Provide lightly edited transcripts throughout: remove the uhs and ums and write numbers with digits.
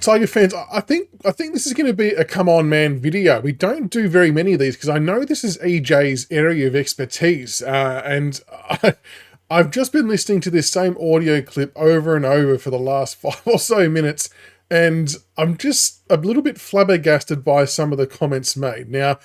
Tiger fans, I think this is going to be a come on man video. We don't do very many of these because I know this is EJ's area of expertise, and I've just been listening to this same audio clip over and over for the last 5 or so minutes, and I'm just a little bit flabbergasted by some of the comments made. Now,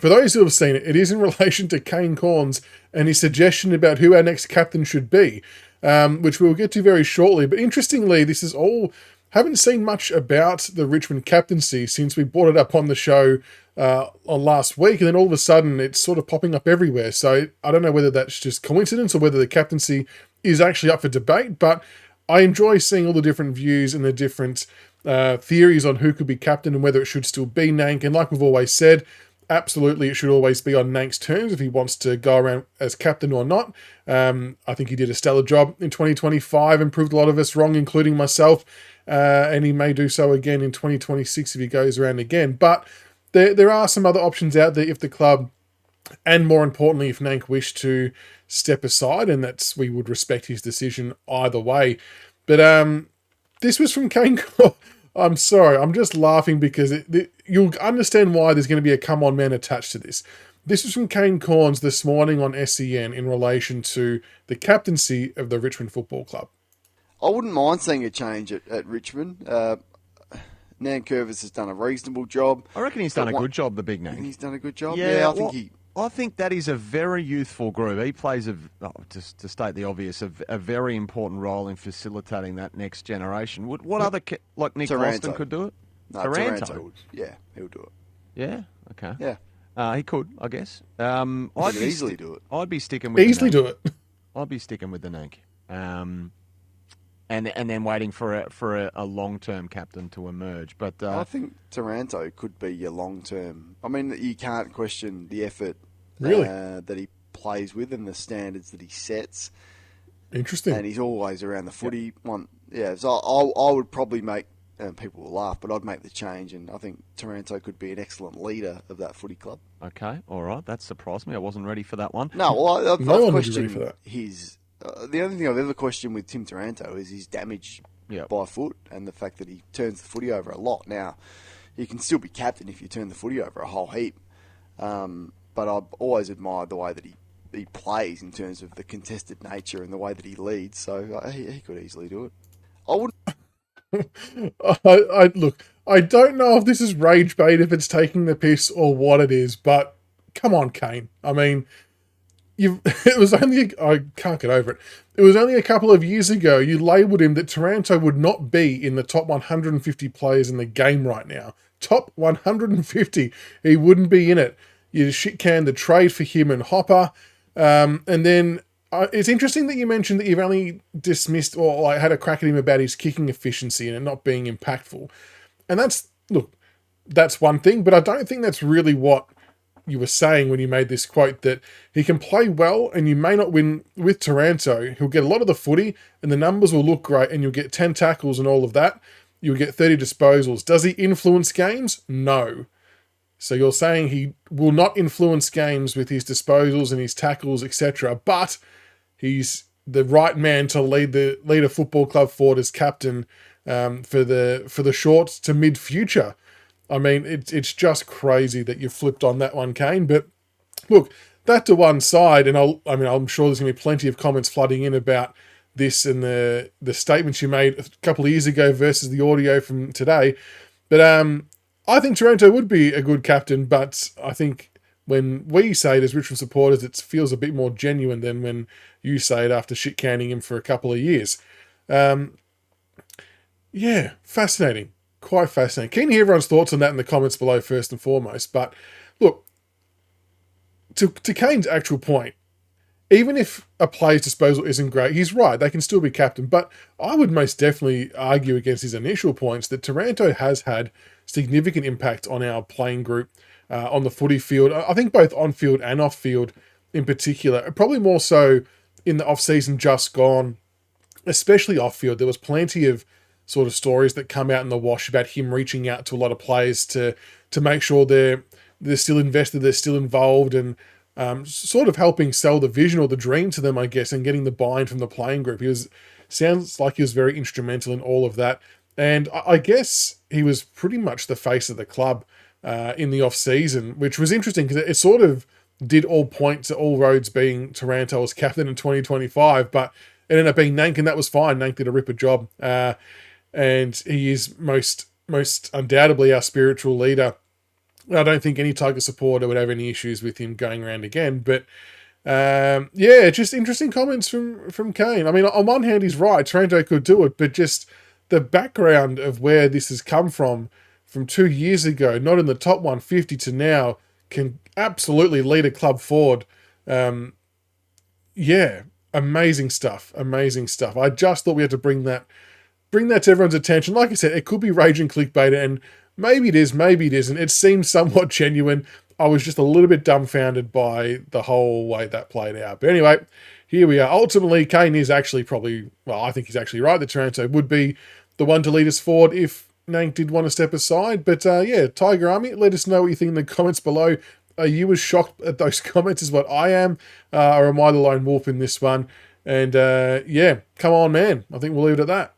for those who have seen it, it is in relation to Kane Cornes and his suggestion about who our next captain should be, which we'll get to very shortly. But interestingly, this is all... Haven't seen much about the Richmond captaincy since we brought it up on the show on last week, and then all of a sudden it's sort of popping up everywhere. So I don't know whether that's just coincidence or whether the captaincy is actually up for debate, but I enjoy seeing all the different views and the different theories on who could be captain and whether it should still be Nank. And like we've always said, absolutely it should always be on Nank's terms if he wants to go around as captain or not. I think he did a stellar job in 2025 and proved a lot of us wrong, including myself. And he may do so again in 2026 if he goes around again. But there are some other options out there if the club, and more importantly, if Nank wished to step aside, and we would respect his decision either way. But this was from Kane. I'm sorry, I'm just laughing because you'll understand why there's going to be a come on man attached to this. This was from Kane Cornes this morning on SEN in relation to the captaincy of the Richmond Football Club. I wouldn't mind seeing a change at Richmond. Nankervis has done a reasonable job. I reckon he's done a good job, the big name. He's done a good job. Yeah, I think that is a very youthful group. He plays, to state the obvious, a very important role in facilitating that next generation. What other, like Nick Taranto. Boston could do it? No, Taranto would. Yeah, he'll do it. Yeah? Okay. Yeah. He could, I guess. He could easily do it. I'd be sticking with Easily the do it. I'd be sticking with the Nank. And then waiting for a long-term captain to emerge. But I think Taranto could be your long-term. I mean, you can't question the effort Really? that he plays with and the standards that he sets. Interesting. And he's always around the footy. So I would probably make, and people will laugh, but I'd make the change, and I think Taranto could be an excellent leader of that footy club. Okay, all right. That surprised me. I wasn't ready for that one. No, well, I've No one would be questioned ready for that. his... the only thing I've ever questioned with Tim Taranto is his damage by foot and the fact that he turns the footy over a lot. Now, you can still be captain if you turn the footy over a whole heap, but I've always admired the way that he plays in terms of the contested nature and the way that he leads, so he could easily do it. I wouldn't... Look, I don't know if this is rage bait, if it's taking the piss or what it is, but come on, Kane. I mean... I can't get over it. It was only a couple of years ago you labelled him that Taranto would not be in the top 150 players in the game right now. Top 150. He wouldn't be in it. You shit-canned the trade for him and Hopper. And then it's interesting that you mentioned that you've only dismissed or had a crack at him about his kicking efficiency and it not being impactful. And that's one thing, but I don't think that's really what you were saying when you made this quote, that he can play well and you may not win with Taranto. He'll get a lot of the footy and the numbers will look great and you'll get 10 tackles and all of that. You'll get 30 disposals. Does he influence games? No. So you're saying he will not influence games with his disposals and his tackles, etc. But he's the right man to lead a football club forward as captain for the short to mid future. I mean, it's just crazy that you flipped on that one, Kane. But look, that to one side, and I'm sure there's going to be plenty of comments flooding in about this and the statements you made a couple of years ago versus the audio from today. But I think Taranto would be a good captain, but I think when we say it as Richmond supporters, it feels a bit more genuine than when you say it after shit canning him for a couple of years. Yeah, fascinating. Quite fascinating. Keen to hear everyone's thoughts on that in the comments below first and foremost. But look, to Kane's actual point, even if a player's disposal isn't great, he's right, they can still be captain. But I would most definitely argue against his initial points that Taranto has had significant impact on our playing group on the footy field. I think both on field and off field in particular, probably more so in the off season just gone, especially off field. There was plenty of sort of stories that come out in the wash about him reaching out to a lot of players to make sure they're still invested, they're still involved, and sort of helping sell the vision or the dream to them, I guess, and getting the buy-in from the playing group. Sounds like he was very instrumental in all of that. And I guess he was pretty much the face of the club in the off-season, which was interesting because it sort of did all point to all roads being Taranto as captain in 2025, but it ended up being Nank, and that was fine. Nank did a ripper job. And he is most undoubtedly our spiritual leader. I don't think any Tiger supporter would have any issues with him going around again, but just interesting comments from Kane. I mean, on one hand, he's right. Taranto could do it, but just the background of where this has come from 2 years ago, not in the top 150 to now, can absolutely lead a club forward. Amazing stuff. Amazing stuff. I just thought we had to bring that to everyone's attention. Like I said, it could be raging clickbait, and maybe it is, maybe it isn't. It seems somewhat genuine. I was just a little bit dumbfounded by the whole way that played out. But anyway, here we are. Ultimately, Kane is actually I think he's actually right that Taranto would be the one to lead us forward if Nank did want to step aside. But Tiger Army, let us know what you think in the comments below. Are you as shocked at those comments as what I am? Or am I the lone wolf in this one? And come on, man. I think we'll leave it at that.